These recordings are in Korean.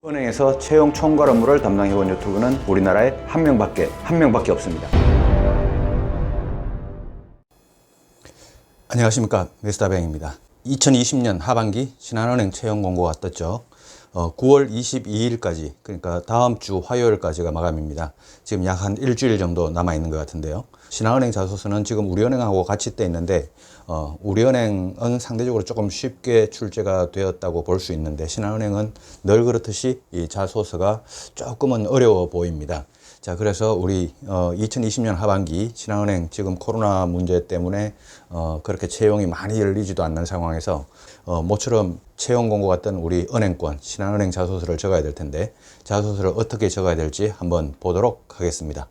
은행에서 채용 총괄 업무를 담당해온 유튜브는 우리나라에 한 명밖에 없습니다. 안녕하십니까, 메스다뱅입니다. 2020년 하반기 신한은행 채용 공고가 떴죠. 9월 22일까지, 그러니까 다음 주 화요일까지가 마감입니다. 지금 약 한 일주일 정도 남아있는 것 같은데요. 신한은행 자소서는 지금 우리은행하고 같이 떼 있는데 우리은행은 상대적으로 조금 쉽게 출제가 되었다고 볼 수 있는데 신한은행은 늘 그렇듯이 이 자소서가 조금은 어려워 보입니다. 자, 그래서 우리 2020년 하반기 신한은행 지금 코로나 문제 때문에 그렇게 채용이 많이 열리지도 않는 상황에서 모처럼 채용 공고가 뜬 우리 은행권 신한은행 자소서를 적어야 될 텐데 자소서를 어떻게 적어야 될지 한번 보도록 하겠습니다.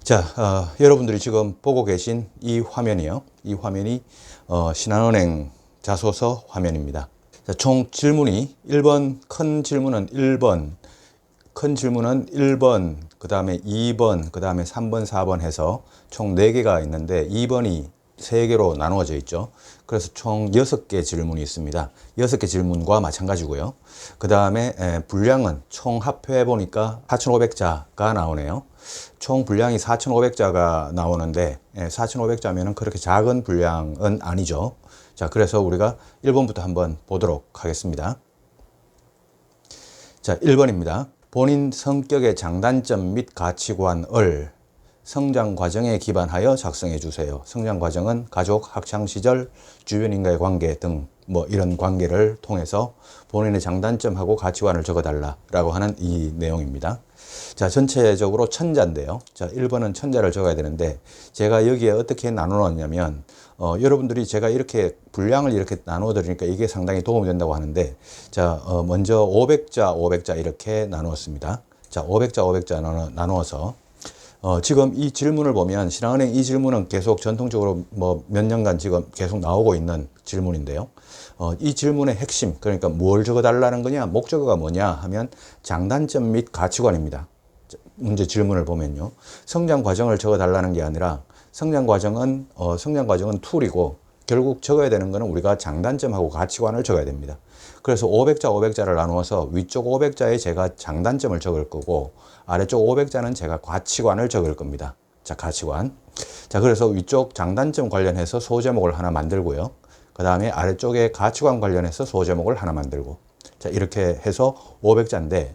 자, 여러분들이 지금 보고 계신 이 화면이요. 이 화면이 신한은행 자소서 화면입니다. 자, 총 질문이 1번, 큰 질문은 1번, 그 다음에 2번, 그 다음에 3번, 4번 해서 총 4개가 있는데 2번이 3개로 나누어져 있죠. 그래서 총 6개 질문이 있습니다. 6개 질문과 마찬가지고요. 그 다음에 분량은 총 합해 보니까 4,500자가 나오네요. 총 분량이 4,500자가 나오는데 4,500자면은 그렇게 작은 분량은 아니죠. 자, 그래서 우리가 1번부터 한번 보도록 하겠습니다. 자, 1번입니다. 본인 성격의 장단점 및 가치관을 성장 과정에 기반하여 작성해 주세요. 성장 과정은 가족, 학창 시절, 주변인과의 관계 등 뭐 이런 관계를 통해서 본인의 장단점하고 가치관을 적어달라라고 하는 이 내용입니다. 자, 전체적으로 천자인데요. 자, 1번은 천자를 적어야 되는데 제가 여기에 어떻게 나눠 놨냐면 여러분들이 제가 이렇게 분량을 이렇게 나누어 드리니까 이게 상당히 도움이 된다고 하는데 자, 먼저 500자 이렇게 나누었습니다. 자, 500자 나누어서 지금 이 질문을 보면 신한은행 이 질문은 계속 전통적으로 뭐 몇 년간 지금 계속 나오고 있는 질문인데요. 이 질문의 핵심, 그러니까 뭘 적어달라는 거냐, 목적어가 뭐냐 하면 장단점 및 가치관입니다. 문제 질문을 보면요. 성장 과정을 적어달라는 게 아니라 성장 과정은 툴이고 결국 적어야 되는 거는 우리가 장단점하고 가치관을 적어야 됩니다. 그래서 500자를 나누어서 위쪽 500자에 제가 장단점을 적을 거고 아래쪽 500자는 제가 가치관을 적을 겁니다. 자, 가치관. 자, 그래서 위쪽 장단점 관련해서 소제목을 하나 만들고요. 그 다음에 아래쪽에 가치관 관련해서 소제목을 하나 만들고. 자, 이렇게 해서 500자인데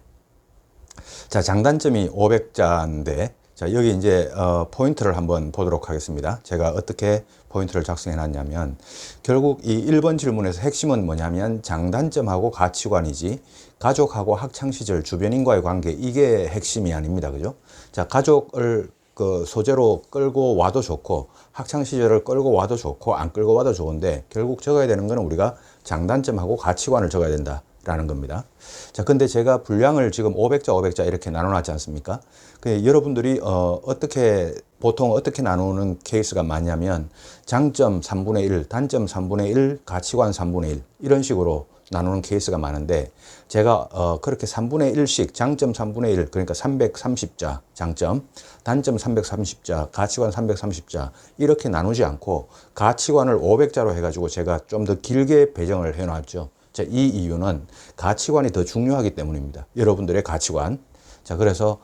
자, 장단점이 500자인데 자, 여기 이제 포인트를 한번 보도록 하겠습니다. 제가 어떻게 포인트를 작성해 놨냐면 결국 이 1번 질문에서 핵심은 뭐냐면 장단점하고 가치관이지 가족하고 학창시절 주변인과의 관계 이게 핵심이 아닙니다. 그죠? 자, 가족을 그 소재로 끌고 와도 좋고 학창시절을 끌고 와도 좋고 안 끌고 와도 좋은데 결국 적어야 되는 거는 우리가 장단점하고 가치관을 적어야 된다. 라는 겁니다. 자, 근데 제가 분량을 지금 500자 이렇게 나눠놨지 않습니까? 여러분들이 보통 어떻게 나누는 케이스가 많냐면 장점 3분의 1, 단점 3분의 1, 가치관 3분의 1 이런 식으로 나누는 케이스가 많은데 제가 그렇게 3분의 1씩 장점 3분의 1 그러니까 330자 장점, 단점 330자, 가치관 330자 이렇게 나누지 않고 가치관을 500자로 해가지고 제가 좀 더 길게 배정을 해놨죠. 자, 이 이유는 가치관이 더 중요하기 때문입니다. 여러분들의 가치관. 자, 그래서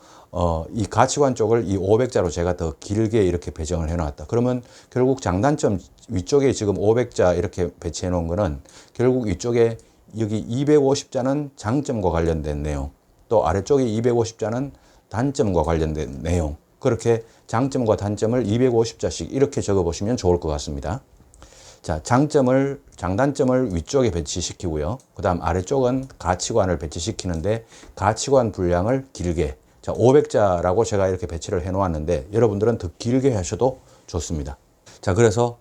이 가치관 쪽을 이 500자로 제가 더 길게 이렇게 배정을 해놨다. 그러면 결국 장단점 위쪽에 지금 500자 이렇게 배치해 놓은 거는 결국 이쪽에 여기 250자는 장점과 관련된 내용, 또 아래쪽에 250자는 단점과 관련된 내용. 그렇게 장점과 단점을 250자씩 이렇게 적어 보시면 좋을 것 같습니다. 자, 장단점을 위쪽에 배치시키고요. 그 다음 아래쪽은 가치관을 배치시키는데 가치관 분량을 길게. 자, 500자라고 제가 이렇게 배치를 해 놓았는데 여러분들은 더 길게 하셔도 좋습니다. 자, 그래서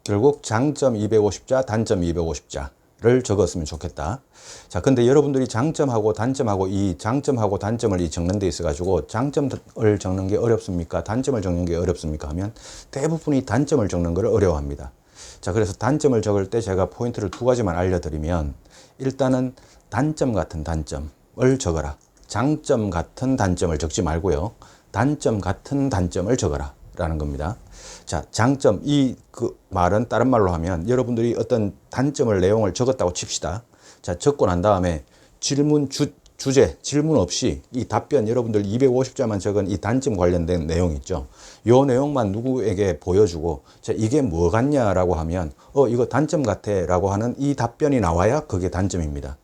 결국 장점 250자, 단점 250자를 적었으면 좋겠다. 자, 근데 여러분들이 장점하고 단점하고 이 장점하고 단점을 적는 데 있어 가지고 장점을 적는 게 어렵습니까? 단점을 적는 게 어렵습니까? 하면 대부분이 단점을 적는 걸 어려워합니다. 자, 그래서 단점을 적을 때 제가 포인트를 2가지만 알려드리면 일단은 단점 같은 단점을 적어라. 장점 같은 단점을 적지 말고요. 단점 같은 단점을 적어라. 라는 겁니다. 자, 장점, 그 말은 다른 말로 하면 여러분들이 어떤 단점을 내용을 적었다고 칩시다. 자, 적고 난 다음에 질문 주제, 질문 없이 이 답변 여러분들 250자만 적은 이 단점 관련된 내용 있죠. 요 내용만 누구에게 보여주고 자, 이게 뭐 같냐라고 하면 이거 단점 같아 라고 하는 이 답변이 나와야 그게 단점입니다.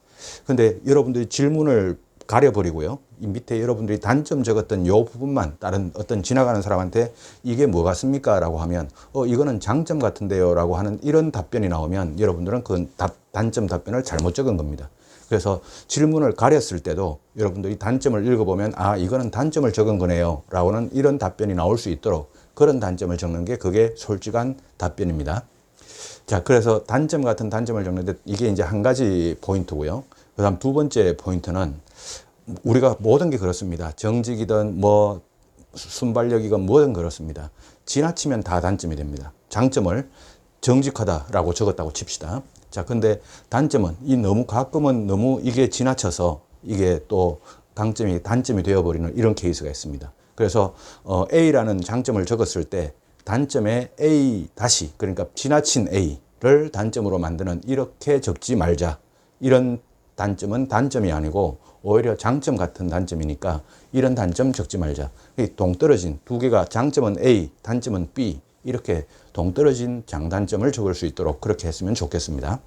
근데 여러분들이 질문을 가려버리고요. 이 밑에 여러분들이 단점 적었던 요 부분만 다른 어떤 지나가는 사람한테 이게 뭐 같습니까? 라고 하면 이거는 장점 같은데요 라고 하는 이런 답변이 나오면 여러분들은 그 단점 답변을 잘못 적은 겁니다. 그래서 질문을 가렸을 때도 여러분들이 단점을 읽어보면 이거는 단점을 적은 거네요 라고는 이런 답변이 나올 수 있도록 그런 단점을 적는 게 그게 솔직한 답변입니다. 자, 그래서 단점 같은 단점을 적는데 이게 이제 한 가지 포인트고요. 그 다음 두 번째 포인트는 우리가 모든 게 그렇습니다. 정직이든 뭐 순발력이건 뭐든 그렇습니다. 지나치면 다 단점이 됩니다. 장점을 정직하다라고 적었다고 칩시다. 자, 근데 단점은 너무 가끔은 너무 이게 지나쳐서 이게 또 단점이 되어버리는 이런 케이스가 있습니다. 그래서 A라는 장점을 적었을 때 단점에 A 다시 그러니까 지나친 A를 단점으로 만드는 이렇게 적지 말자. 이런 단점은 단점이 아니고 오히려 장점 같은 단점이니까 이런 단점 적지 말자. 동떨어진 두 개가 장점은 A, 단점은 B 이렇게 동떨어진 장단점을 적을 수 있도록 그렇게 했으면 좋겠습니다.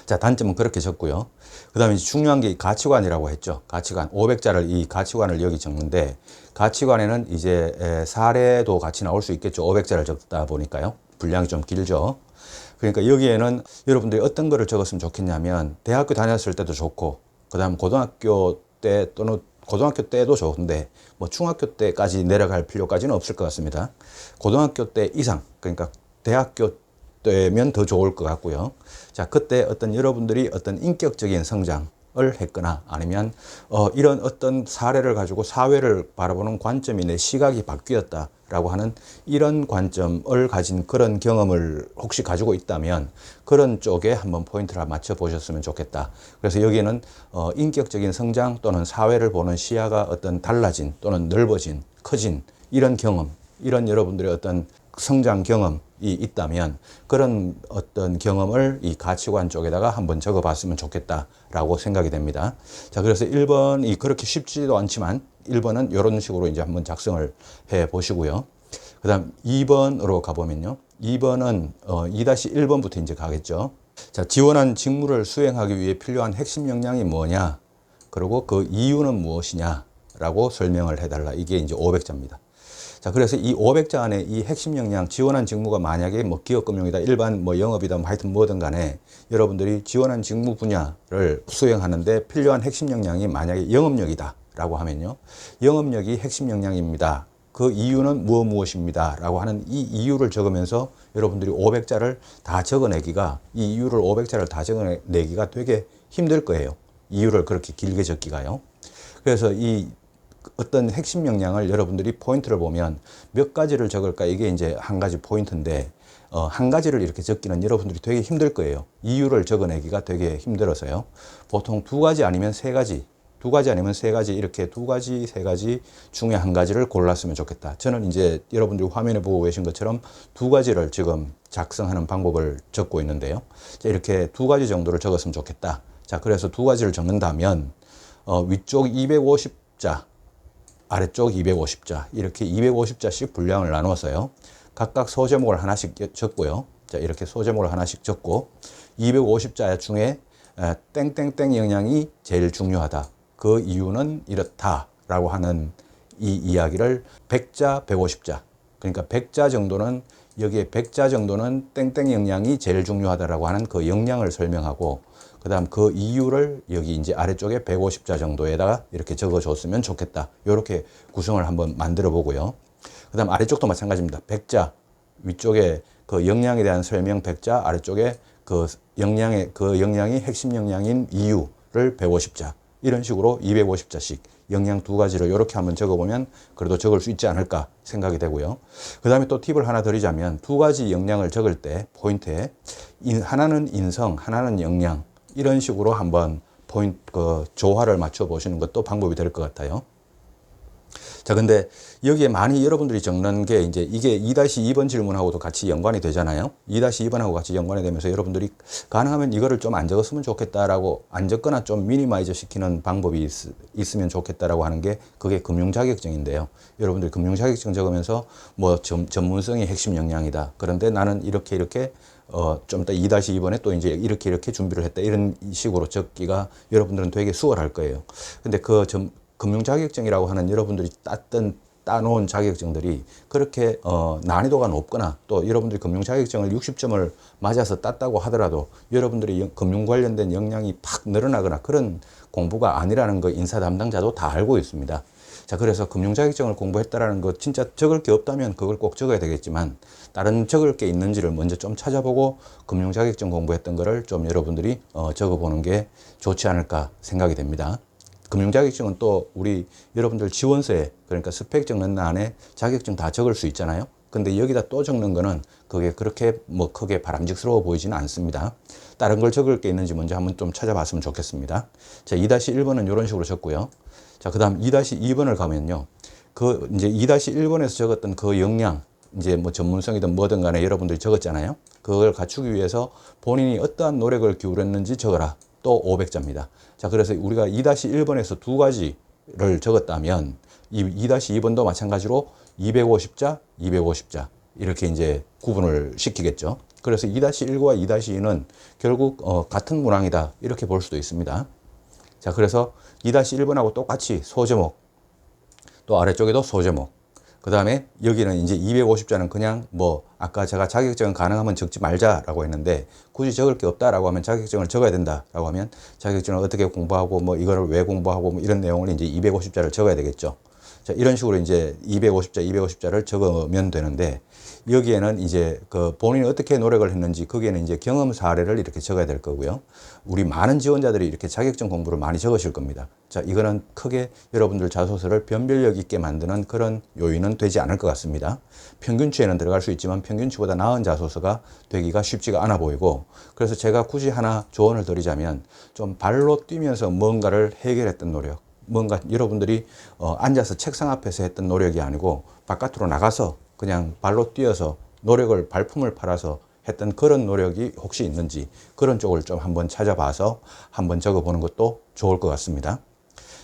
자, 단점은 그렇게 적고요. 그 다음에 중요한 게 가치관이라고 했죠. 가치관. 500자를 이 가치관을 여기 적는데 가치관에는 이제 사례도 같이 나올 수 있겠죠. 500자를 적다 보니까요. 분량이 좀 길죠. 그러니까 여기에는 여러분들이 어떤 거를 적었으면 좋겠냐면 대학교 다녔을 때도 좋고 그 다음 고등학교 때 또는 고등학교 때도 좋은데 뭐 중학교 때까지 내려갈 필요까지는 없을 것 같습니다. 고등학교 때 이상 그러니까 대학교 때면 더 좋을 것 같고요. 자, 그때 어떤 여러분들이 어떤 인격적인 성장을 했거나 아니면 이런 어떤 사례를 가지고 사회를 바라보는 관점이 내 시각이 바뀌었다라고 하는 이런 관점을 가진 그런 경험을 혹시 가지고 있다면 그런 쪽에 한번 포인트를 맞춰 보셨으면 좋겠다. 그래서 여기에는 인격적인 성장 또는 사회를 보는 시야가 어떤 달라진 또는 넓어진 커진 이런 경험, 이런 여러분들의 어떤 성장 경험이 있다면 그런 어떤 경험을 이 가치관 쪽에다가 한번 적어 봤으면 좋겠다라고 생각이 됩니다. 자, 그래서 1번이 그렇게 쉽지도 않지만 1번은 이런 식으로 이제 한번 작성을 해 보시고요. 그 다음 2번으로 가보면요. 2번은 2-1번부터 이제 가겠죠. 자, 지원한 직무를 수행하기 위해 필요한 핵심 역량이 뭐냐? 그리고 그 이유는 무엇이냐? 라고 설명을 해달라. 이게 이제 500자입니다. 자, 그래서 이 500자 안에 이 핵심 역량, 지원한 직무가 만약에 뭐 기업금융이다, 일반 뭐 영업이다, 뭐 하여튼 뭐든 간에 여러분들이 지원한 직무 분야를 수행하는데 필요한 핵심 역량이 만약에 영업력이다 라고 하면요. 영업력이 핵심 역량입니다. 그 이유는 무엇입니다. 라고 하는 이 이유를 적으면서 여러분들이 500자를 다 적어내기가, 이 이유를 500자를 다 적어내기가 되게 힘들 거예요. 이유를 그렇게 길게 적기가요. 그래서 이 어떤 핵심 역량을 여러분들이 포인트를 보면 몇 가지를 적을까 이게 이제 한 가지 포인트인데 한 가지를 이렇게 적기는 여러분들이 되게 힘들 거예요. 이유를 적어내기가 되게 힘들어서요. 보통 두 가지 아니면 세 가지, 두 가지 아니면 세 가지 이렇게 두 가지, 세 가지 중에 한 가지를 골랐으면 좋겠다. 저는 이제 여러분들이 화면에 보고 계신 것처럼 두 가지를 지금 작성하는 방법을 적고 있는데요. 이렇게 두 가지 정도를 적었으면 좋겠다. 자, 그래서 두 가지를 적는다면 위쪽 250자 아래쪽 250자 이렇게 250자씩 분량을 나누어서요. 각각 소제목을 하나씩 적고요. 자, 이렇게 소제목을 하나씩 적고 250자 중에 땡땡땡 역량이 제일 중요하다. 그 이유는 이렇다라고 하는 이 이야기를 100자, 150자 그러니까 100자 정도는 여기에 100자 정도는 땡땡 역량이 제일 중요하다라고 하는 그 역량을 설명하고 그 다음 그 이유를 여기 이제 아래쪽에 150자 정도에다가 이렇게 적어줬으면 좋겠다. 이렇게 구성을 한번 만들어 보고요. 그 다음 아래쪽도 마찬가지입니다. 100자 위쪽에 그 역량에 대한 설명 100자 아래쪽에 그 역량이 핵심 역량인 이유를 150자 이런 식으로 250자씩 역량 두 가지를 이렇게 한번 적어보면 그래도 적을 수 있지 않을까 생각이 되고요. 그 다음에 또 팁을 하나 드리자면 두 가지 역량을 적을 때 포인트에 하나는 인성, 하나는 역량 이런 식으로 한번 조화를 맞춰 보시는 것도 방법이 될 것 같아요. 자, 근데 여기에 많이 여러분들이 적는 게 이제 이게 2-2번 질문하고도 같이 연관이 되잖아요. 2-2번하고 같이 연관이 되면서 여러분들이 가능하면 이거를 좀 안 적었으면 좋겠다라고, 안 적거나 좀 미니마이저 시키는 방법이 있으면 좋겠다라고 하는 게 그게 금융 자격증인데요. 여러분들이 금융 자격증 적으면서 뭐 전문성이 핵심 역량이다. 그런데 나는 이렇게 좀 이따 2-2번에 또 이제 이렇게 준비를 했다. 이런 식으로 적기가 여러분들은 되게 수월할 거예요. 근데 금융 자격증이라고 하는 여러분들이 따놓은 자격증들이 그렇게 난이도가 높거나 또 여러분들이 금융 자격증을 60점을 맞아서 땄다고 하더라도 여러분들이 금융 관련된 역량이 팍 늘어나거나 그런 공부가 아니라는 거 인사 담당자도 다 알고 있습니다. 자, 그래서 금융 자격증을 공부했다라는 거 진짜 적을 게 없다면 그걸 꼭 적어야 되겠지만 다른 적을 게 있는지를 먼저 좀 찾아보고 금융 자격증 공부했던 거를 좀 여러분들이 적어보는 게 좋지 않을까 생각이 됩니다. 금융 자격증은 또 우리 여러분들 지원서에, 그러니까 스펙 적는 안에 자격증 다 적을 수 있잖아요. 근데 여기다 또 적는 거는 그게 그렇게 뭐 크게 바람직스러워 보이지는 않습니다. 다른 걸 적을 게 있는지 먼저 한번 좀 찾아봤으면 좋겠습니다. 자, 2-1번은 이런 식으로 적고요. 자, 그 다음 2-2번을 가면요. 이제 2-1번에서 적었던 그 역량, 이제 뭐 전문성이든 뭐든 간에 여러분들이 적었잖아요. 그걸 갖추기 위해서 본인이 어떠한 노력을 기울였는지 적어라. 또 500자입니다. 자, 그래서 우리가 2-1번에서 두 가지를 적었다면 이 2-2번도 마찬가지로 250자, 250자 이렇게 이제 구분을 시키겠죠. 그래서 2-1과 2-2는 결국 같은 문항이다 이렇게 볼 수도 있습니다. 자, 그래서 2-1번하고 똑같이 소제목, 또 아래쪽에도 소제목, 그 다음에 여기는 이제 250자는 그냥 뭐 아까 제가 자격증은 가능하면 적지 말자라고 했는데 굳이 적을 게 없다라고 하면 자격증을 적어야 된다라고 하면 자격증을 어떻게 공부하고 뭐 이거를 왜 공부하고 뭐 이런 내용을 이제 250자를 적어야 되겠죠. 자, 이런 식으로 이제 250자를 적으면 되는데 여기에는 이제 그 본인이 어떻게 노력을 했는지 거기에는 이제 경험 사례를 이렇게 적어야 될 거고요. 우리 많은 지원자들이 이렇게 자격증 공부를 많이 적으실 겁니다. 자, 이거는 크게 여러분들 자소서를 변별력 있게 만드는 그런 요인은 되지 않을 것 같습니다. 평균치에는 들어갈 수 있지만 평균치보다 나은 자소서가 되기가 쉽지가 않아 보이고, 그래서 제가 굳이 하나 조언을 드리자면 좀 발로 뛰면서 뭔가를 해결했던 노력, 뭔가 여러분들이 앉아서 책상 앞에서 했던 노력이 아니고 바깥으로 나가서 그냥 발로 뛰어서 노력을 발품을 팔아서 했던 그런 노력이 혹시 있는지 그런 쪽을 좀 한번 찾아봐서 한번 적어보는 것도 좋을 것 같습니다.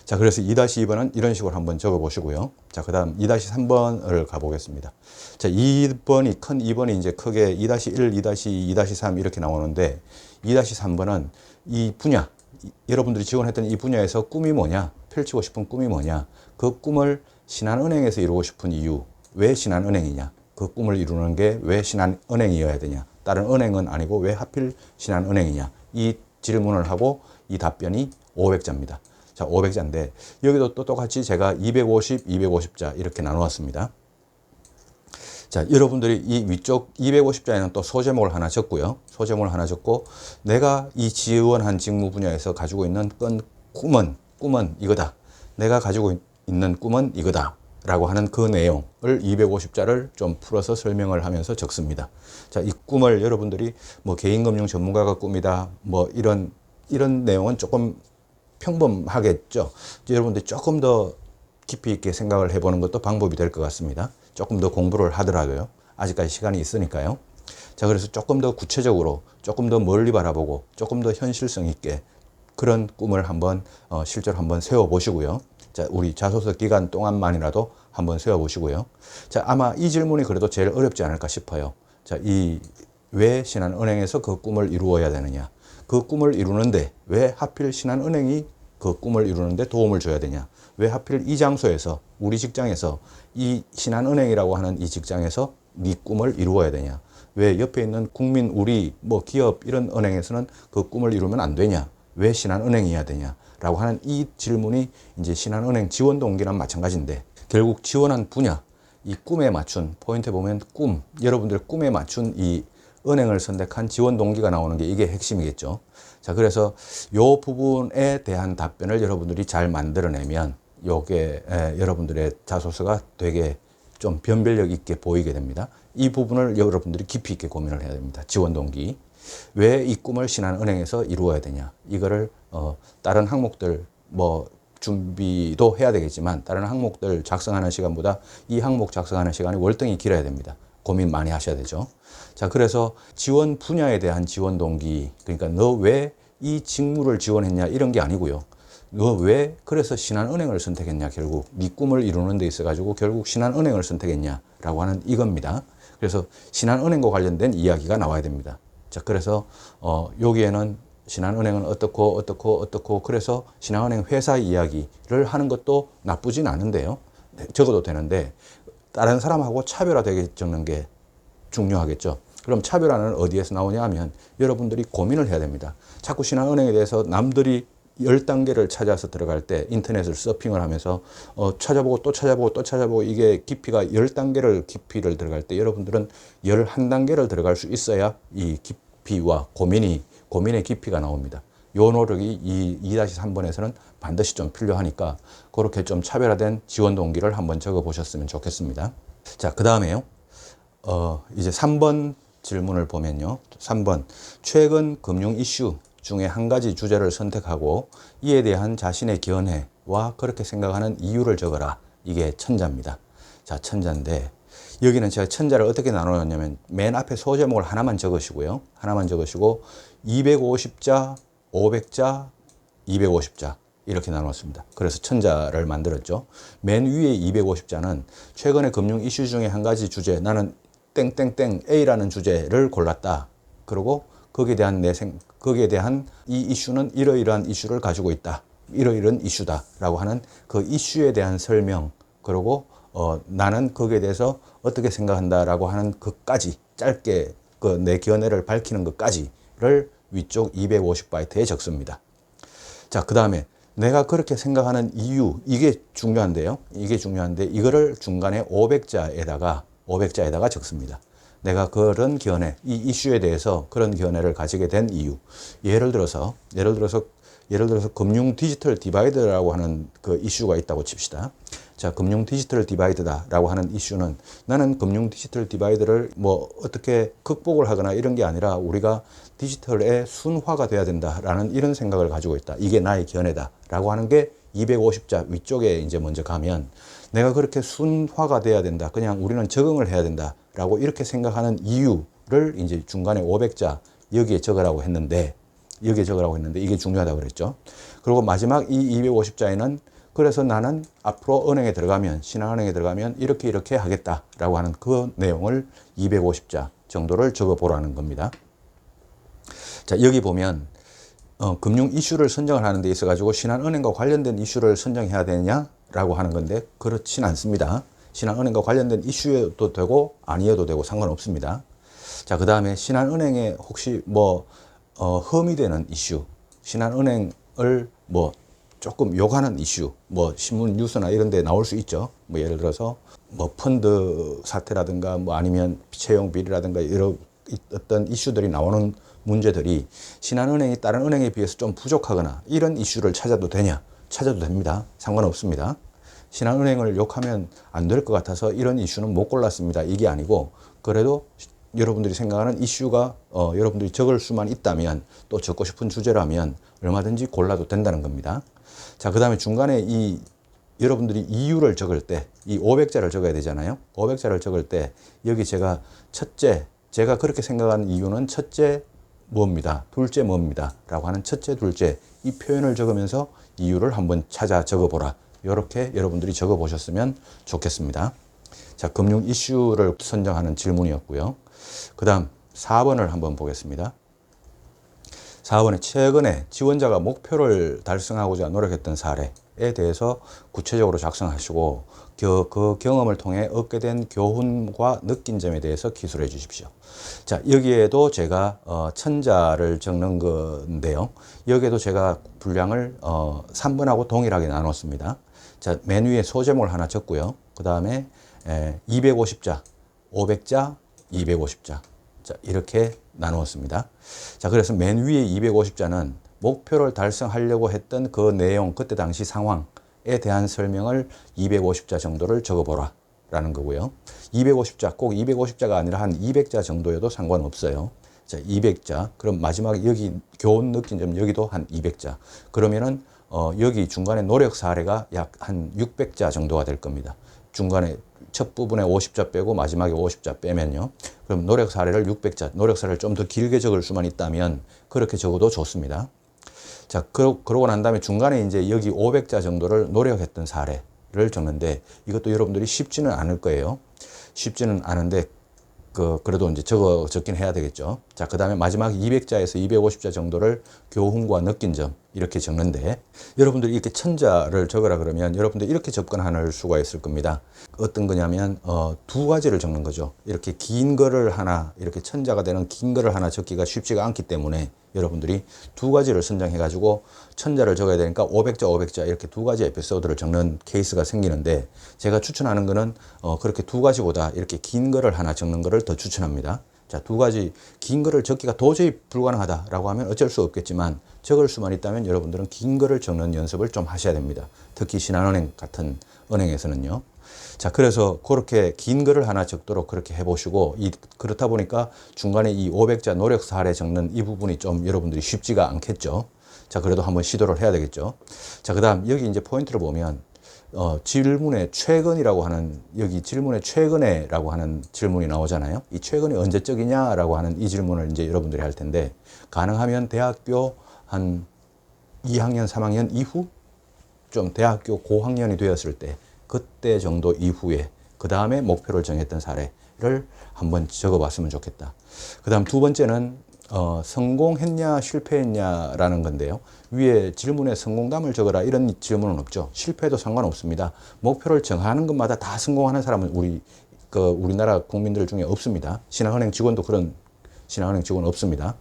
자, 그래서 2-2번은 이런 식으로 한번 적어 보시고요. 자, 그 다음 2-3번을 가보겠습니다. 자, 2번이 큰 2번이 이제 크게 2-1, 2-2, 2-3 이렇게 나오는데 2-3번은 이 분야, 여러분들이 지원했던 이 분야에서 꿈이 뭐냐, 펼치고 싶은 꿈이 뭐냐, 그 꿈을 신한은행에서 이루고 싶은 이유, 왜 신한은행이냐, 그 꿈을 이루는 게 왜 신한은행이어야 되냐, 다른 은행은 아니고 왜 하필 신한은행이냐, 이 질문을 하고 이 답변이 500자입니다. 자, 500자인데 여기도 또 똑같이 제가 250, 250자 이렇게 나누었습니다. 자, 여러분들이 이 위쪽 250자에는 또 소제목을 하나 적고요. 소제목을 하나 적고 내가 이 지원한 직무 분야에서 가지고 있는 꿈은 이거다. 내가 가지고 있는 꿈은 이거다. 라고 하는 그 내용을 250자를 좀 풀어서 설명을 하면서 적습니다. 자, 이 꿈을 여러분들이 뭐 개인금융 전문가가 꿈이다. 뭐 이런 내용은 조금 평범하겠죠. 여러분들이 조금 더 깊이 있게 생각을 해보는 것도 방법이 될 것 같습니다. 조금 더 공부를 하더라도요. 아직까지 시간이 있으니까요. 자, 그래서 조금 더 구체적으로, 조금 더 멀리 바라보고, 조금 더 현실성 있게 그런 꿈을 한번 실제로 한번 세워보시고요. 자, 우리 자소서 기간 동안만이라도 한번 세워보시고요. 자, 아마 이 질문이 그래도 제일 어렵지 않을까 싶어요. 자, 왜 신한은행에서 그 꿈을 이루어야 되느냐? 그 꿈을 이루는데 왜 하필 신한은행이 그 꿈을 이루는데 도움을 줘야 되냐? 왜 하필 이 장소에서, 우리 직장에서, 이 신한은행이라고 하는 이 직장에서 네 꿈을 이루어야 되냐? 왜 옆에 있는 국민, 우리, 뭐 기업 이런 은행에서는 그 꿈을 이루면 안 되냐? 왜 신한은행이어야 되냐? 라고 하는 이 질문이 이제 신한은행 지원 동기랑 마찬가지인데 결국 지원한 분야, 이 꿈에 맞춘, 포인트에 보면 꿈, 여러분들 꿈에 맞춘 이 은행을 선택한 지원 동기가 나오는 게 이게 핵심이겠죠. 자, 그래서 요 부분에 대한 답변을 여러분들이 잘 만들어내면 요게 여러분들의 자소서가 되게 좀 변별력 있게 보이게 됩니다. 이 부분을 여러분들이 깊이 있게 고민을 해야 됩니다. 지원 동기. 왜 이 꿈을 신한은행에서 이루어야 되냐. 이거를 다른 항목들 뭐 준비도 해야 되겠지만 다른 항목들 작성하는 시간보다 이 항목 작성하는 시간이 월등히 길어야 됩니다. 고민 많이 하셔야 되죠. 자, 그래서 지원 분야에 대한 지원 동기, 그러니까 너 왜 이 직무를 지원했냐 이런 게 아니고요. 너 왜 그래서 신한은행을 선택했냐, 결국 네 꿈을 이루는 데 있어 가지고 결국 신한은행을 선택했냐라고 하는 이겁니다. 그래서 신한은행과 관련된 이야기가 나와야 됩니다. 자, 그래서 여기에는 신한은행은 어떻고 그래서 신한은행 회사 이야기를 하는 것도 나쁘진 않은데요. 적어도 되는데 다른 사람하고 차별화되게 적는 게 중요하겠죠. 그럼 차별화는 어디에서 나오냐 하면 여러분들이 고민을 해야 됩니다. 자꾸 신한은행에 대해서 남들이 10단계를 찾아서 들어갈 때 인터넷을 서핑을 하면서 찾아보고 또 찾아보고 또 찾아보고 이게 깊이가 10단계를 깊이를 들어갈 때 여러분들은 11단계를 들어갈 수 있어야 이 깊이와 고민의 깊이가 나옵니다. 요 노력이 이 2-3번에서는 반드시 좀 필요하니까 그렇게 좀 차별화된 지원 동기를 한번 적어 보셨으면 좋겠습니다. 자, 그 다음에요. 이제 3번 질문을 보면요. 3번. 최근 금융 이슈 중에 한 가지 주제를 선택하고 이에 대한 자신의 견해와 그렇게 생각하는 이유를 적어라. 이게 천자입니다. 자, 천자인데 여기는 제가 천자를 어떻게 나누었냐면 맨 앞에 소제목을 하나만 적으시고요. 하나만 적으시고 250자, 500자, 250자 이렇게 나눴습니다. 그래서 천자를 만들었죠. 맨 위에 250자는 최근의 금융 이슈 중에 한 가지 주제, 나는 땡땡땡 A라는 주제를 골랐다. 그리고 거기에 대한 이 이슈는 이러이러한 이슈를 가지고 있다. 이러이러한 이슈다라고 하는 그 이슈에 대한 설명, 그리고 나는 거기에 대해서 어떻게 생각한다라고 하는 것까지 짧게 내 견해를 밝히는 것까지를 위쪽 250바이트에 적습니다. 자, 그 다음에 내가 그렇게 생각하는 이유, 이게 중요한데요. 이게 중요한데 이거를 중간에 500자에다가 적습니다. 내가 그런 견해, 이 이슈에 대해서 그런 견해를 가지게 된 이유. 예를 들어서 금융 디지털 디바이드라고 하는 그 이슈가 있다고 칩시다. 자, 금융 디지털 디바이드다라고 하는 이슈는 나는 금융 디지털 디바이드를 뭐 어떻게 극복을 하거나 이런 게 아니라 우리가 디지털의 순화가 돼야 된다라는 이런 생각을 가지고 있다. 이게 나의 견해다라고 하는 게 250자 위쪽에 이제 먼저 가면 내가 그렇게 순화가 돼야 된다. 그냥 우리는 적응을 해야 된다라고 이렇게 생각하는 이유를 이제 중간에 500자 여기에 적으라고 했는데 이게 중요하다고 그랬죠. 그리고 마지막 이 250자에는 그래서 나는 앞으로 신한은행에 들어가면 이렇게 하겠다라고 하는 그 내용을 250자 정도를 적어보라는 겁니다. 자, 여기 보면 금융 이슈를 선정을 하는 데 있어가지고 신한은행과 관련된 이슈를 선정해야 되냐라고 하는 건데 그렇진 않습니다. 신한은행과 관련된 이슈여도 되고 아니어도 되고 상관없습니다. 자, 그 다음에 신한은행에 혹시 흠이 되는 이슈, 신한은행을 조금 욕하는 이슈, 신문 뉴스나 이런 데 나올 수 있죠. 예를 들어서 펀드 사태라든가 아니면 채용 비리라든가 이런 어떤 이슈들이 나오는 문제들이 신한은행이 다른 은행에 비해서 좀 부족하거나 이런 이슈를 찾아도 되냐? 찾아도 됩니다. 상관없습니다. 신한은행을 욕하면 안 될 것 같아서 이런 이슈는 못 골랐습니다. 이게 아니고 그래도 여러분들이 생각하는 이슈가 여러분들이 적을 수만 있다면 또 적고 싶은 주제라면 얼마든지 골라도 된다는 겁니다. 자, 그 다음에 중간에 여러분들이 이유를 적을 때 이 500자를 적어야 되잖아요. 500자를 적을 때 여기 제가 그렇게 생각하는 이유는 첫째 뭡니다. 둘째 뭡니다. 라고 하는 첫째, 둘째 이 표현을 적으면서 이유를 한번 찾아 적어보라. 이렇게 여러분들이 적어보셨으면 좋겠습니다. 자, 금융 이슈를 선정하는 질문이었고요. 그 다음 4번을 한번 보겠습니다. 4번에 최근에 지원자가 목표를 달성하고자 노력했던 사례에 대해서 구체적으로 작성하시고 그 경험을 통해 얻게 된 교훈과 느낀 점에 대해서 기술해 주십시오. 자, 여기에도 제가 천자를 적는 건데요. 여기에도 제가 분량을 3번하고 동일하게 나눴습니다. 자, 맨 위에 소제목을 하나 적고요. 그 다음에 250자, 500자, 250자. 자, 이렇게 나누었습니다. 자, 그래서 맨 위에 250자는 목표를 달성하려고 했던 그 내용, 그때 당시 상황에 대한 설명을 250자 정도를 적어보라 라는 거고요. 250자, 꼭 250자가 아니라 한 200자 정도여도 상관없어요. 자, 200자. 그럼 마지막 여기 교훈 느낀 점 여기도 한 200자. 그러면은 여기 중간에 노력 사례가 약 한 600자 정도가 될 겁니다. 중간에 첫 부분에 50자 빼고 마지막에 50자 빼면요. 그럼 노력 사례를 600자, 노력 사례를 좀 더 길게 적을 수만 있다면 그렇게 적어도 좋습니다. 자, 그러고 난 다음에 중간에 이제 여기 500자 정도를 노력했던 사례를 적는데 이것도 여러분들이 쉽지는 않을 거예요. 쉽지는 않은데 그래도 이제 적긴 해야 되겠죠. 자, 그 다음에 마지막 200자에서 250자 정도를 교훈과 느낀 점 이렇게 적는데 여러분들이 이렇게 1000자를 적으라 그러면 여러분들 이렇게 접근할 수가 있을 겁니다. 어떤 거냐면 두 가지를 적는 거죠. 이렇게 긴 거를 하나, 이렇게 1000자가 되는 긴 거를 하나 적기가 쉽지가 않기 때문에 여러분들이 두 가지를 선정해 가지고 1000자를 적어야 되니까 500자 500자 이렇게 두 가지 에피소드를 적는 케이스가 생기는데 제가 추천하는 거는 그렇게 두 가지보다 이렇게 긴 거를 하나 적는 거를 더 추천합니다. 자, 두 가지 긴 거를 적기가 도저히 불가능하다라고 하면 어쩔 수 없겠지만 적을 수만 있다면 여러분들은 긴 거를 적는 연습을 좀 하셔야 됩니다. 특히 신한은행 같은 은행에서는요. 자, 그래서 그렇게 긴 거를 하나 적도록 그렇게 해보시고, 그렇다 보니까 중간에 이 500자 노력 사례 적는 이 부분이 좀 여러분들이 쉽지가 않겠죠. 자, 그래도 한번 시도를 해야 되겠죠. 자, 그 다음 여기 이제 포인트를 보면, 질문에 최근이라고 하는, 여기 질문에 최근에라고 하는 질문이 나오잖아요. 이 최근이 언제적이냐라고 하는 이 질문을 이제 여러분들이 할 텐데, 가능하면 대학교 한 2학년, 3학년 이후, 좀 대학교 고학년이 되었을 때, 그때 정도 이후에 그 다음에 목표를 정했던 사례를 한번 적어봤으면 좋겠다. 그 다음 두 번째는 성공했냐 실패했냐라는 건데요. 위에 질문에 성공담을 적어라 이런 질문은 없죠. 실패도 상관없습니다. 목표를 정하는 것마다 다 성공하는 사람은 우리나라 국민들 중에 없습니다. 신한은행 직원도 그런 신한은행 직원 없습니다.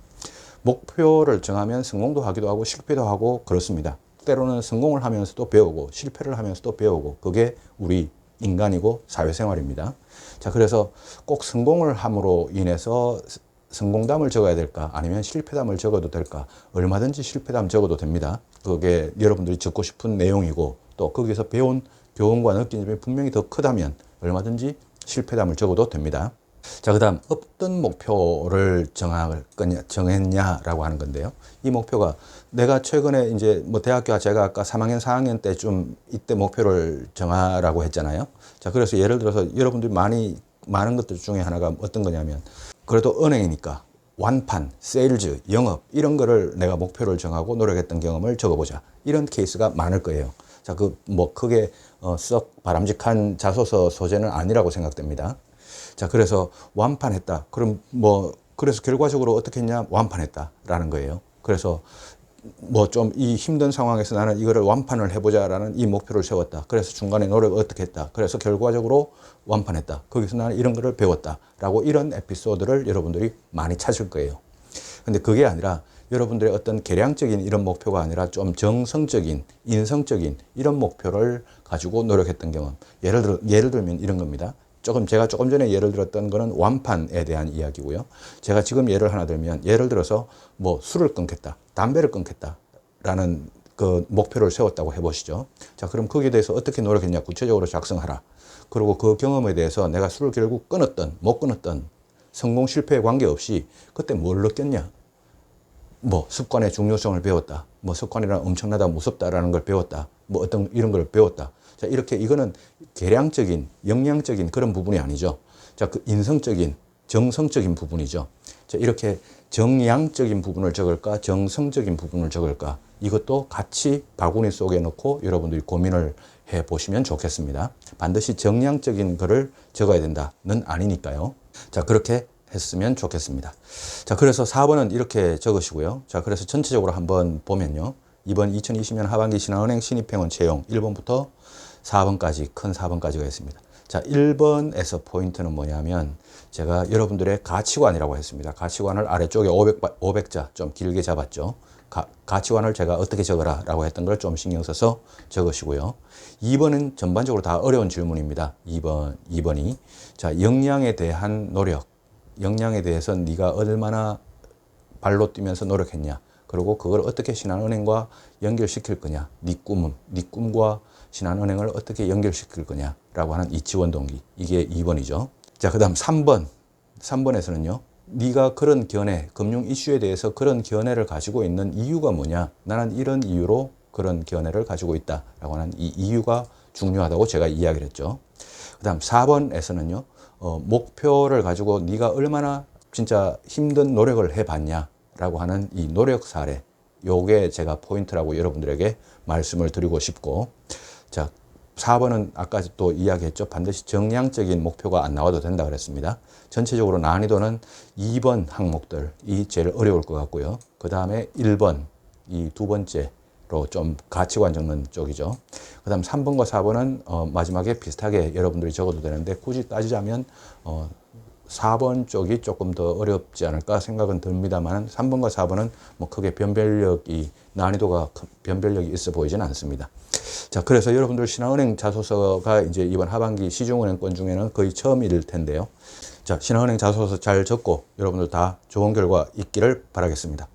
목표를 정하면 성공도 하기도 하고 실패도 하고 그렇습니다. 때로는 성공을 하면서도 배우고 실패를 하면서도 배우고 그게 우리 인간이고 사회생활입니다. 자, 그래서 꼭 성공을 함으로 인해서 성공담을 적어야 될까 아니면 실패담을 적어도 될까? 얼마든지 실패담 적어도 됩니다. 그게 여러분들이 적고 싶은 내용이고 또 거기서 배운 교훈과 느낀 점이 분명히 더 크다면 얼마든지 실패담을 적어도 됩니다. 자, 그 다음 어떤 목표를 정했냐라고 하는 건데요. 이 목표가 내가 최근에 이제 뭐 대학교 제가 아까 3학년 4학년 때쯤 이때 목표를 정하라고 했잖아요. 자, 그래서 예를 들어서 여러분들이 많은 것들 중에 하나가 어떤 거냐면 그래도 은행이니까 완판, 세일즈, 영업 이런 거를 내가 목표를 정하고 노력했던 경험을 적어보자. 이런 케이스가 많을 거예요. 자, 크게 썩 바람직한 자소서 소재는 아니라고 생각됩니다. 자, 그래서 완판했다. 그래서 결과적으로 어떻게 했냐? 완판했다라는 거예요. 그래서 좀 이 힘든 상황에서 나는 이거를 완판을 해보자라는 이 목표를 세웠다. 그래서 중간에 노력을 어떻게 했다. 그래서 결과적으로 완판했다. 거기서 나는 이런 거를 배웠다라고 이런 에피소드를 여러분들이 많이 찾을 거예요. 근데 그게 아니라 여러분들의 어떤 계량적인 이런 목표가 아니라 좀 정성적인, 인성적인 이런 목표를 가지고 노력했던 경험. 예를 들면 이런 겁니다. 제가 조금 전에 예를 들었던 거는 완판에 대한 이야기고요. 제가 지금 예를 하나 들면, 예를 들어서 술을 끊겠다, 담배를 끊겠다라는 그 목표를 세웠다고 해보시죠. 자, 그럼 거기에 대해서 어떻게 노력했냐 구체적으로 작성하라. 그리고 그 경험에 대해서 내가 술을 결국 끊었던, 못 끊었던, 성공 실패에 관계없이 그때 뭘 느꼈냐. 습관의 중요성을 배웠다. 습관이란 엄청나다, 무섭다라는 걸 배웠다. 어떤 이런 걸 배웠다. 자, 이렇게 이거는 계량적인, 역량적인 그런 부분이 아니죠. 자, 그 인성적인, 정성적인 부분이죠. 자, 이렇게 정량적인 부분을 적을까, 정성적인 부분을 적을까, 이것도 같이 바구니 속에 넣고 여러분들이 고민을 해 보시면 좋겠습니다. 반드시 정량적인 거를 적어야 된다는 아니니까요. 자, 그렇게 했으면 좋겠습니다. 자, 그래서 4번은 이렇게 적으시고요. 자, 그래서 전체적으로 한번 보면요. 이번 2020년 하반기 신한은행 신입행원 채용 1번부터 4번까지, 큰 4번까지가 있습니다. 자, 1번에서 포인트는 뭐냐면 제가 여러분들의 가치관이라고 했습니다. 가치관을 아래쪽에 500자 좀 길게 잡았죠. 가치관을 제가 어떻게 적어라 라고 했던 걸 좀 신경 써서 적으시고요. 2번은 전반적으로 다 어려운 질문입니다. 2번이. 자, 역량에 대한 노력. 역량에 대해서 네가 얼마나 발로 뛰면서 노력했냐. 그리고 그걸 어떻게 신한은행과 연결시킬 거냐. 네 꿈과 신한은행을 어떻게 연결시킬 거냐라고 하는 이 지원 동기. 이게 2번이죠. 자, 그 다음 3번에서는요. 네가 그런 견해, 금융 이슈에 대해서 그런 견해를 가지고 있는 이유가 뭐냐. 나는 이런 이유로 그런 견해를 가지고 있다라고 하는 이 이유가 중요하다고 제가 이야기를 했죠. 그 다음 4번에서는요, 목표를 가지고 네가 얼마나 진짜 힘든 노력을 해봤냐라고 하는 이 노력 사례, 요게 제가 포인트라고 여러분들에게 말씀을 드리고 싶고, 자, 4번은 아까 또 이야기했죠. 반드시 정량적인 목표가 안 나와도 된다 그랬습니다. 전체적으로 난이도는 2번 항목들이 제일 어려울 것 같고요. 그 다음에 1번, 이 두 번째로 좀 가치관 적는 쪽이죠. 그 다음 3번과 4번은 마지막에 비슷하게 여러분들이 적어도 되는데, 굳이 따지자면 4번 쪽이 조금 더 어렵지 않을까 생각은 듭니다만 3번과 4번은 뭐 크게 난이도가 변별력이 있어 보이지는 않습니다. 자, 그래서 여러분들 신한은행 자소서가 이제 이번 하반기 시중은행권 중에는 거의 처음일 텐데요. 자, 신한은행 자소서 잘 적고 여러분들 다 좋은 결과 있기를 바라겠습니다.